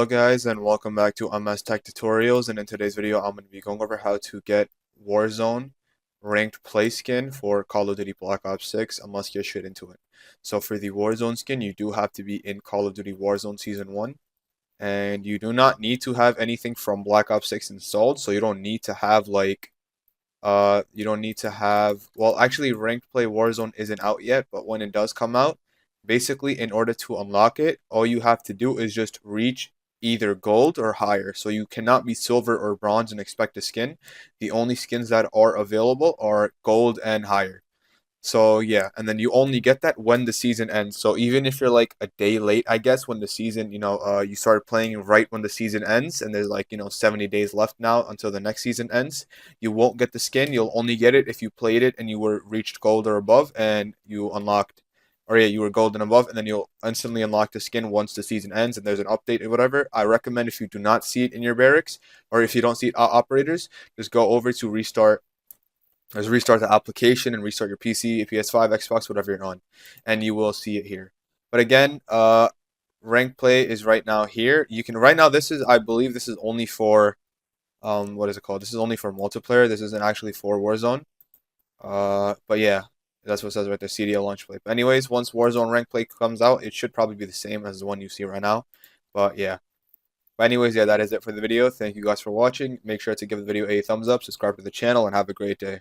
Hello guys and welcome back to MS Tech Tutorials, and in today's video I'm going to be going over how to get Warzone ranked play skin for Call of Duty Black Ops 6, and let's get straight into it. So for the Warzone skin, you do have to be in Call of Duty Warzone Season 1, and you do not need to have anything from Black Ops 6 installed, so you don't need to have well, actually ranked play Warzone isn't out yet, but when it does come out, basically in order to unlock it, all you have to do is just reach either gold or higher. So you cannot be silver or bronze and expect a skin. The only skins that are available are gold and higher. So yeah, and then you only get that when the season ends. So even if you're like a day late, I guess, when the season, you started playing right when the season ends, and there's 70 days left now until the next season ends, you won't get the skin. You'll only get it if you played it and you were reached gold or above, and you unlocked, or yeah, you were gold and above, and then you'll instantly unlock the skin once the season ends and there's an update or whatever. I recommend, if you do not see it in your barracks, or if you don't see it operators, just go over to restart the application and restart your PC, PS5, Xbox, whatever you're on, and you will see it here. But again, rank play is right now here. You can right now. I believe this is only for what is it called? This is only for multiplayer. This isn't actually for Warzone. But yeah, that's what it says right there. CDL launch play. But anyways, once Warzone rank play comes out, it should probably be the same as the one you see right now. But yeah. But anyways, yeah, that is it for the video. Thank you guys for watching. Make sure to give the video a thumbs up, subscribe to the channel, and have a great day.